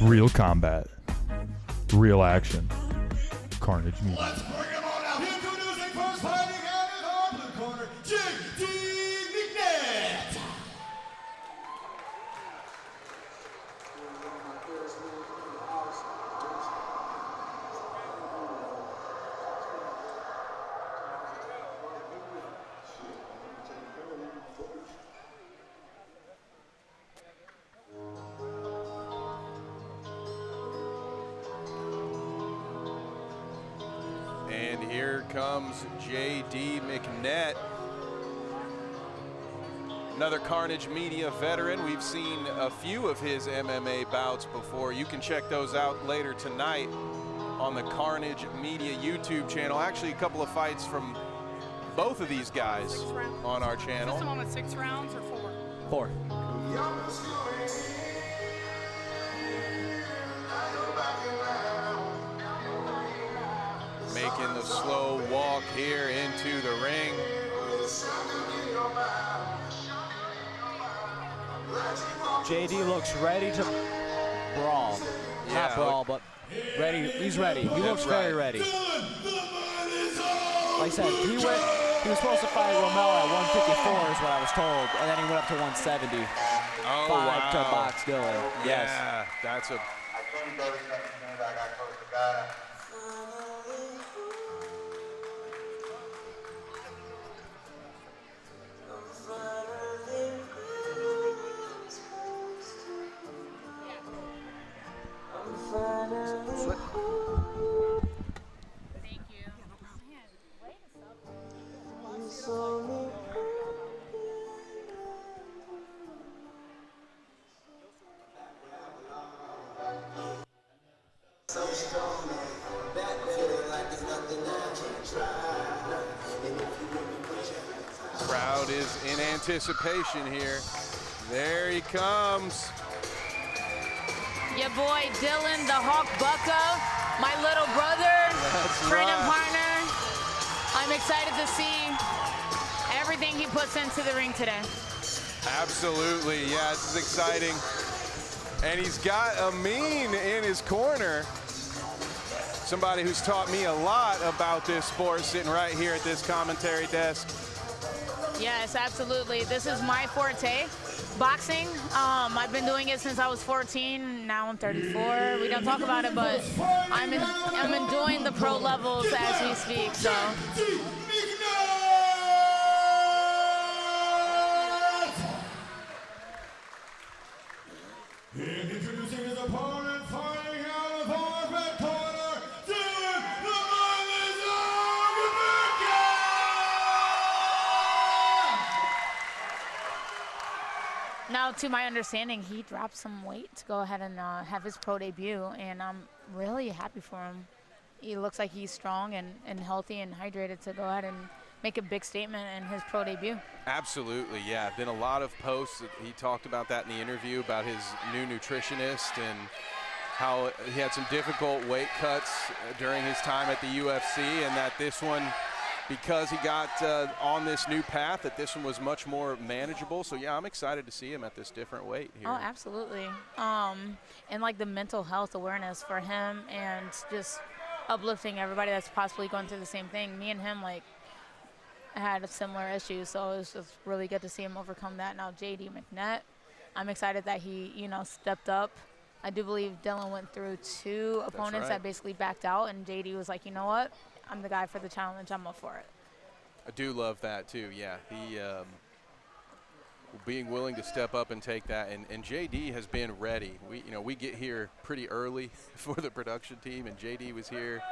Real combat. Real action. Carnage Media. Let's bring him on out. Introducing first fighting out in our blue corner, J.D. McNett. And here comes J.D. McNett, another Carnage Media veteran. We've seen a few of his MMA bouts before. You can check those out later tonight on the Carnage Media YouTube channel. Actually, a couple of fights from both of these guys on our channel. Is this the one with 6 rounds or 4? 4. Making the slow walk here into the ring. JD looks ready to brawl. Not brawl, but ready. He's ready. He looks very ready. Like I said, he was supposed to fight Romel at 154 is what I was told, and then he went up to 170. Oh, wow. To wow. box Dylan. Yes. Yeah, that's a... Thank you. Crowd is in anticipation here. There he comes. Your boy Dylan the Hawk Budka, my little brother, friend and partner. I'm excited to see everything he puts into the ring today. Absolutely, yeah, this is exciting. And he's got Amin in his corner. Somebody who's taught me a lot about this sport, sitting right here at this commentary desk. Yes, absolutely. This is my forte, boxing. I've been doing it since I was 14. Now I'm 34. We don't talk about it, but I'm enjoying the pro levels as we speak. So. And introducing his opponent, fighting out of our red corner, Dylan the Budka. Now, to my understanding, he dropped some weight to go ahead and have his pro debut, and I'm really happy for him. He looks like he's strong and healthy and hydrated to go ahead and make a big statement in his pro debut. Absolutely, yeah. Been a lot of posts. He talked about that in the interview about his new nutritionist and how he had some difficult weight cuts during his time at the UFC, and that this one, because he got on this new path, that this one was much more manageable. So yeah, I'm excited to see him at this different weight here. Oh, absolutely. And like the mental health awareness for him and just uplifting everybody that's possibly going through the same thing. Me and him, like, had similar issues, so it was just really good to see him overcome that. Now J.D. McNett, I'm excited that he, stepped up. I do believe Dylan went through 2 opponents that basically backed out, and J.D. was like, you know what? I'm the guy for the challenge. I'm up for it. I do love that too. Yeah, he being willing to step up and take that, and JD has been ready. We get here pretty early for the production team, and JD was here,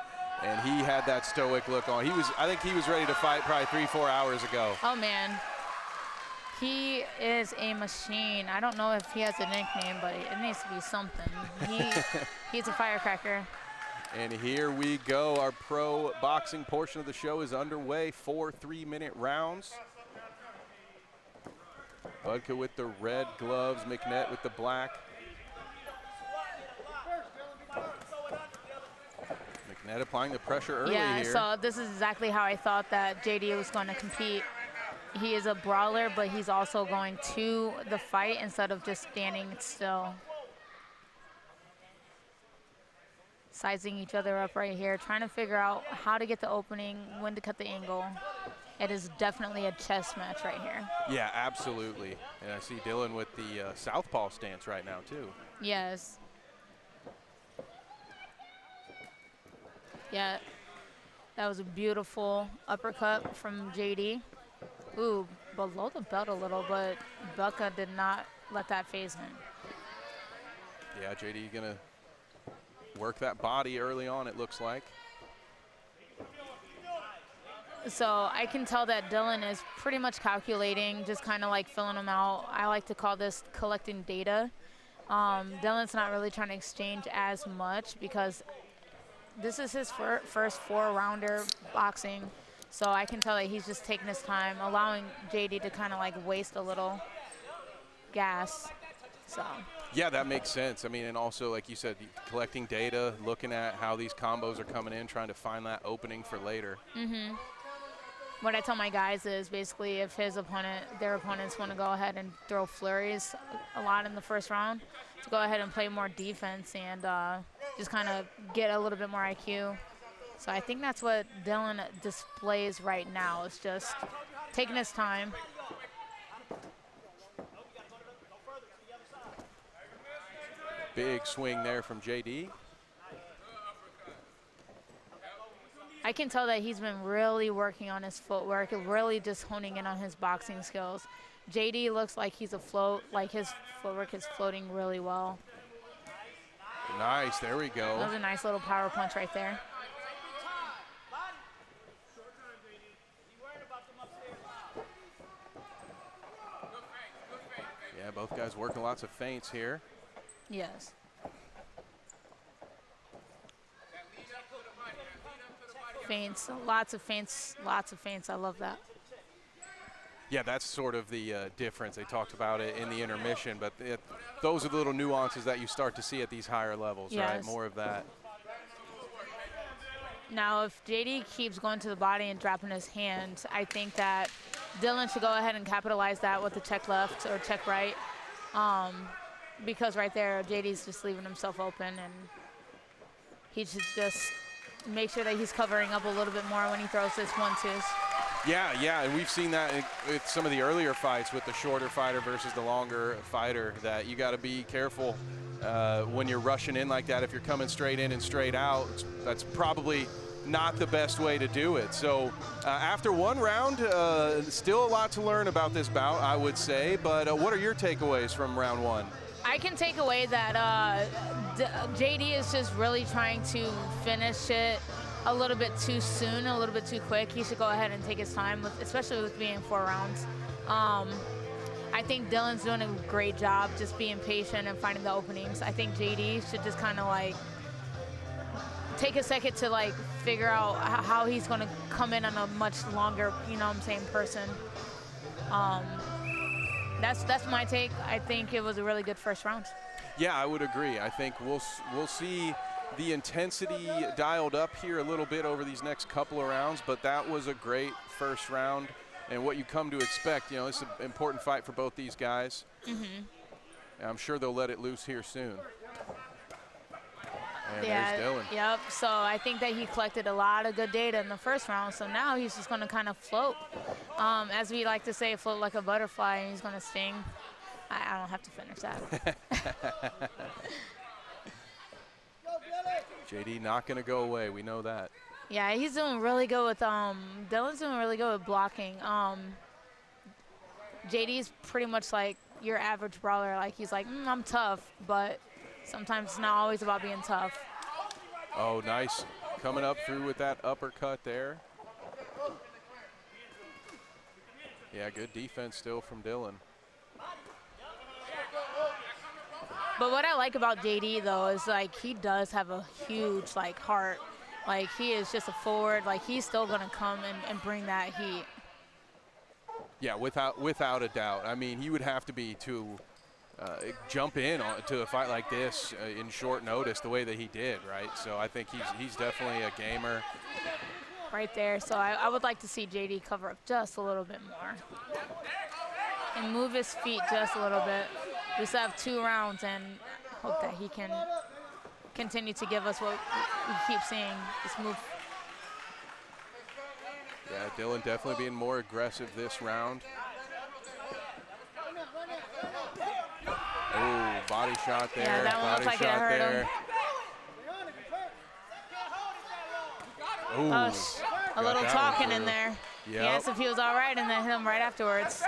and he had that stoic look on. I think he was ready to fight probably 3-4 hours ago. Oh man, he is a machine. I don't know if he has a nickname, but it needs to be something. He's a firecracker. And here we go. Our pro boxing portion of the show is underway. 4 3-minute rounds. Budka with the red gloves, McNett with the black. McNett applying the pressure early here. Yeah, so this is exactly how I thought that JD was going to compete. He is a brawler, but he's also going to the fight instead of just standing still. sizing each other up right here, trying to figure out how to get the opening, when to cut the angle. It is definitely a chess match right here. Yeah, absolutely. And I see Dylan with the southpaw stance right now, too. Yes. Yeah, that was a beautiful uppercut from JD. Ooh, below the belt a little, but Budka did not let that phase him. Yeah, JD going to work that body early on, it looks like. So I can tell that Dylan is pretty much calculating, just kind of like filling them out. I like to call this collecting data. Dylan's not really trying to exchange as much because this is his first 4-rounder boxing. So I can tell that he's just taking his time, allowing JD to kind of like waste a little gas. So. Yeah, that makes sense. I mean, and also, like you said, collecting data, looking at how these combos are coming in, trying to find that opening for later. Mm-hmm. What I tell my guys is basically if their opponents want to go ahead and throw flurries a lot in the first round, to go ahead and play more defense and just kind of get a little bit more IQ. So I think that's what Dylan displays right now. It's just taking his time. Big swing there from JD. I can tell that he's been really working on his footwork, really just honing in on his boxing skills. JD looks like he's afloat, like his footwork is floating really well. Nice, there we go. That was a nice little power punch right there. Yeah, both guys working lots of feints here. Yes. Feints, lots of feints, lots of feints. I love that. Yeah, that's sort of the difference. They talked about it in the intermission, but those are the little nuances that you start to see at these higher levels, yes. right? More of that. Now, if JD keeps going to the body and dropping his hand, I think that Dylan should go ahead and capitalize that with the check left or check right, because right there, JD's just leaving himself open, and he should just make sure that he's covering up a little bit more when he throws his 1-2s. Yeah, and we've seen that with some of the earlier fights with the shorter fighter versus the longer fighter, that you got to be careful when you're rushing in like that. If you're coming straight in and straight out, that's probably not the best way to do it. So after one round, still a lot to learn about this bout, I would say, but what are your takeaways from round one? I can take away that JD is just really trying to finish it a little bit too soon, a little bit too quick. He should go ahead and take his time, especially with being 4 rounds. I think Dylan's doing a great job just being patient and finding the openings. I think JD should just kind of like take a second to like figure out how he's going to come in on a much longer, person. That's my take. I think it was a really good first round. Yeah, I would agree. I think we'll see the intensity dialed up here a little bit over these next couple of rounds, but that was a great first round and what you come to expect. It's an important fight for both these guys. Mm-hmm. And I'm sure they'll let it loose here soon. And there's Dylan. Yep. So I think that he collected a lot of good data in the first round. So now he's just going to kind of float. As we like to say, float like a butterfly, and he's going to sting. I don't have to finish that. JD not going to go away. We know that. Yeah, he's doing really good with Dylan's doing really good with blocking. JD's pretty much like your average brawler. Like he's like, I'm tough, but sometimes it's not always about being tough. Oh, nice. Coming up through with that uppercut there. Yeah, good defense still from Dylan. But what I like about JD, though, is, like, he does have a huge, like, heart. Like, he is just a forward. Like, he's still going to come and bring that heat. Yeah, without a doubt. I mean, he would have to be to jump in to a fight like this in short notice the way that he did, right? So I think he's definitely a gamer. Right there. So I would like to see JD cover up just a little bit more. And move his feet just a little bit. We still have 2 rounds, and hope that he can continue to give us what we keep seeing. This move. Yeah, Dylan definitely being more aggressive this round. Oh, body shot there. Yeah, that one body looked like it shot hurt there. him. Ooh, A little that one talking in through. there. He Yep. asked if he was all right, and then hit him right afterwards.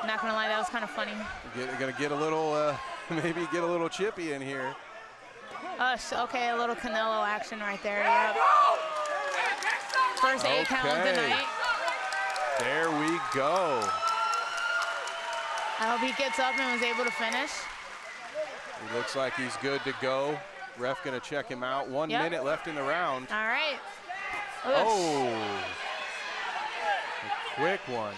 Not gonna lie, that was kind of funny. Gonna get a little, maybe get a little chippy in here. Okay, a little Canelo action right there. Yep. First 8 count of the Okay. night. There we go. I hope he gets up and was able to finish. He looks like he's good to go. Ref gonna check him out. 1 Yep. minute left in the round. All right. Oh, a quick one.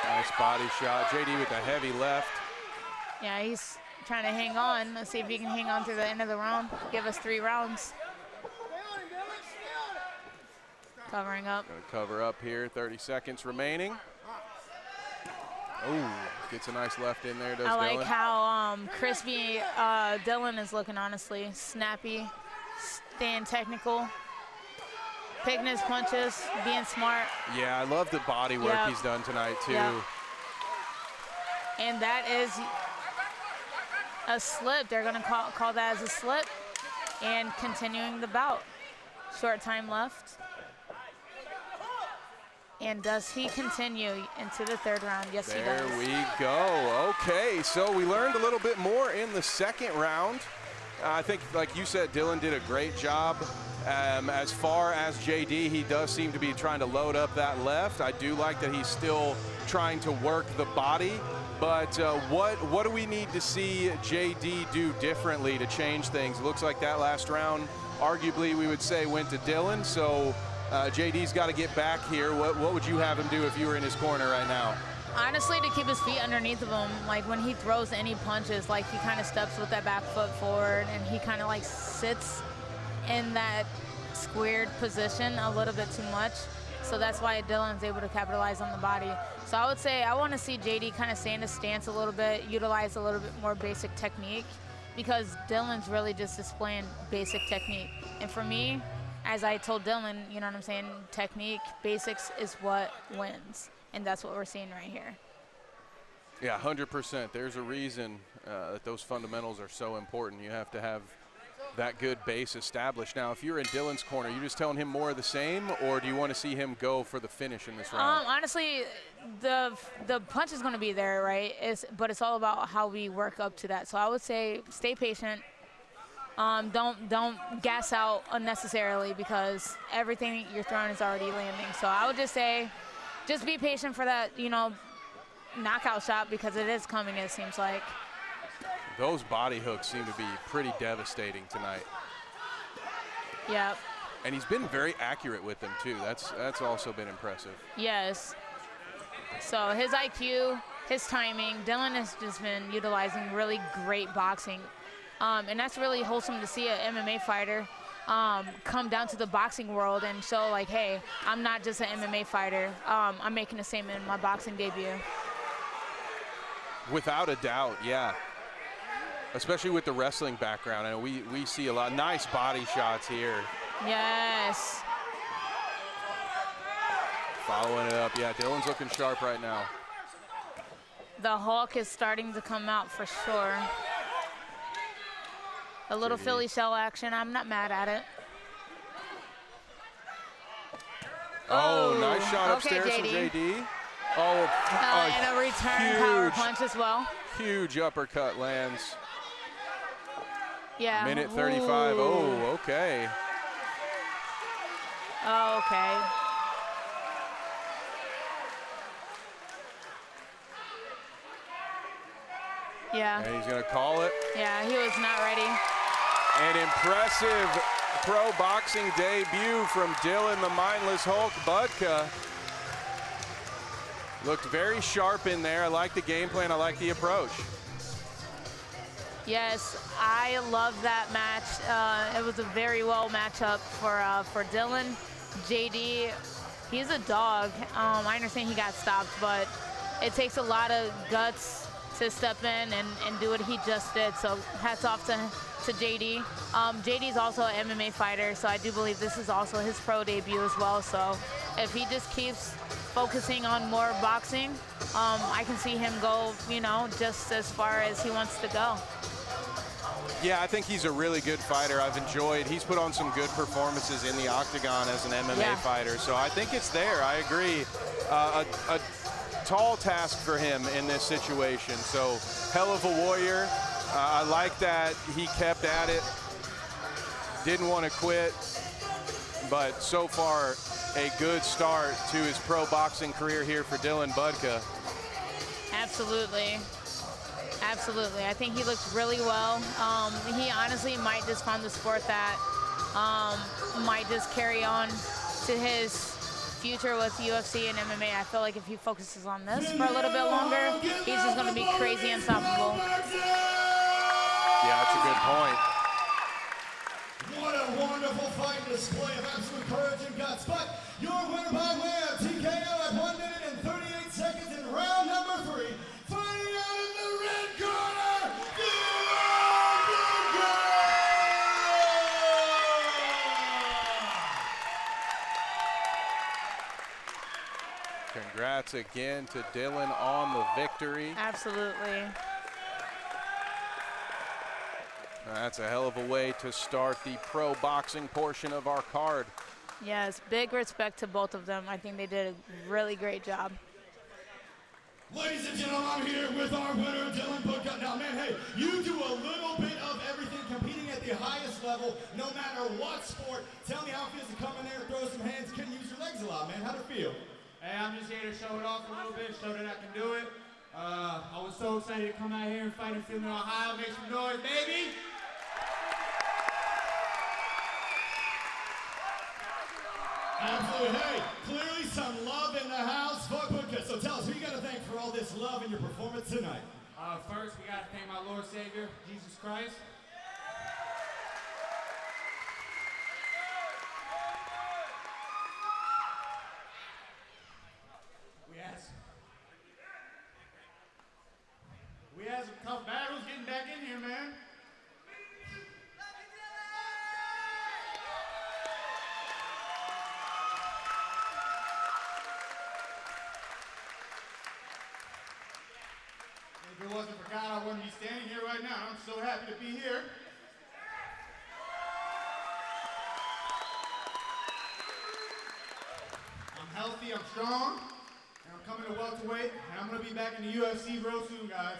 Nice body shot. JD with a heavy left. Yeah, he's trying to hang on. Let's see if he can hang on to the end of the round. Give us 3 rounds. Covering up. Gonna cover up here. 30 seconds remaining. Oh, gets a nice left in there, does I Dylan. like how crispy Dylan is looking, honestly. Snappy, staying technical, picking his punches, being smart. Yeah, I love the body work Yep. he's done tonight, too. Yep. And that is a slip. They're going to call that as a slip. And continuing the bout. Short time left. And does he continue into the 3rd round? Yes, he There does. we go. Okay, so we learned a little bit more in the 2nd round. I think, like you said, Dylan did a great job. As far as JD, he does seem to be trying to load up that left. I do like that he's still trying to work the body. But what do we need to see JD do differently to change things? It looks like that last round, arguably, we would say went to Dylan. So JD's got to get back here. What would you have him do if you were in his corner right now? Honestly, to keep his feet underneath of him, like when he throws any punches, like he kind of steps with that back foot forward and he kind of like sits in that squared position a little bit too much. So that's why Dylan's able to capitalize on the body. So I would say I want to see JD kind of stay in his stance a little bit, utilize a little bit more basic technique, because Dylan's really just displaying basic technique. And for me, as I told Dylan, you know what I'm saying, technique, basics is what wins. And that's what we're seeing right here. Yeah, 100%. There's a reason that those fundamentals are so important. You have to have that good base established. Now, if you're in Dylan's corner, you just telling him more of the same, or do you want to see him go for the finish in this round? Honestly, the punch is going to be there, right? But it's all about how we work up to that. So I would say stay patient. Don't gas out unnecessarily, because everything you're throwing is already landing. So I would just say, just be patient for that, knockout shot, because it is coming, it seems like. Those body hooks seem to be pretty devastating tonight. Yep. And he's been very accurate with them, too. That's also been impressive. Yes. So his IQ, his timing, Dylan has just been utilizing really great boxing. And that's really wholesome to see an MMA fighter come down to the boxing world and show, like, hey, I'm not just an MMA fighter. I'm making the same in my boxing debut. Without a doubt, yeah. Especially with the wrestling background. I know we see a lot. Nice body shots here. Yes. Following it up. Yeah, Dylan's looking sharp right now. The Hulk is starting to come out for sure. A little JD. Philly shell action. I'm not mad at it. Oh, nice shot okay, upstairs from JD. JD. Oh, And a return power huge, punch as well. huge uppercut lands. Yeah. Minute 35. Ooh. Oh, okay. Oh, okay. Yeah. And he's going to call it. Yeah, he was not ready. An impressive pro boxing debut from Dylan the Mindless Hulk Budka. Looked very sharp in there. I like the game plan. I like the approach. Yes, I love that match. It was a very well matchup for Dylan. JD, he's a dog. I understand he got stopped, but it takes a lot of guts to step in and do what he just did. So hats off to JD. JD is also an MMA fighter, so I do believe this is also his pro debut as well. So if he just keeps focusing on more boxing, I can see him go, you know, just as far as he wants to go. Yeah, I think he's a really good fighter. He's put on some good performances in the octagon as an MMA fighter. So I think it's there. I agree. A tall task for him in this situation. So hell of a warrior. I like that he kept at it. Didn't want to quit. But so far, a good start to his pro boxing career here for Dylan Budka. Absolutely. Absolutely. I think he looked really well. He honestly might just find the sport that might just carry on to his future with UFC and MMA. I feel like if he focuses on this for a little bit longer, he's just going to be crazy unstoppable. Yeah, that's a good point. What a wonderful fight display of absolute courage and guts. But your winner by way of TKO at 1 minute and 38 seconds in round number 3. Fighting out in the red corner, Dylan Budka! Congrats again to Dylan on the victory. Absolutely. That's a hell of a way to start the pro boxing portion of our card. Yes, big respect to both of them. I think they did a really great job. Ladies and gentlemen, I'm here with our winner, Dylan Budka. Now, man, hey, you do a little bit of everything, competing at the highest level, no matter what sport. Tell me how it feels to come in there and throw some hands. Couldn't use your legs a lot, man. How'd it feel? Hey, I'm just here to show it off a little bit, show that I can do it. I was so excited to come out here and fight in Fielding, Ohio. Make some noise, baby! Absolutely. Hey, clearly some love in the house for Budka. So tell us, who you got to thank for all this love in your performance tonight? First, we got to thank my Lord Savior, Jesus Christ. We had some tough battles getting back in here, man. If it wasn't for God, I wouldn't be standing here right now. I'm so happy to be here. I'm healthy, I'm strong, and I'm coming to welterweight, and I'm going to be back in the UFC real soon, guys.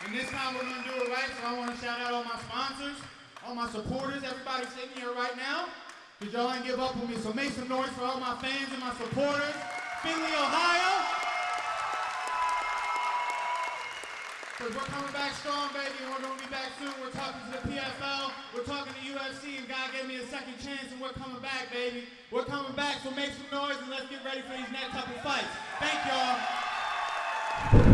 And this time we're going to do it right, so I want to shout out all my sponsors, all my supporters, everybody sitting here right now, because y'all ain't give up on me. So make some noise for all my fans and my supporters. Findlay, Ohio. Because we're coming back strong, baby, and we're going to be back soon. We're talking to the PFL, we're talking to UFC, and God gave me a second chance, and we're coming back, baby. We're coming back, so make some noise, and let's get ready for these next couple fights. Thank y'all.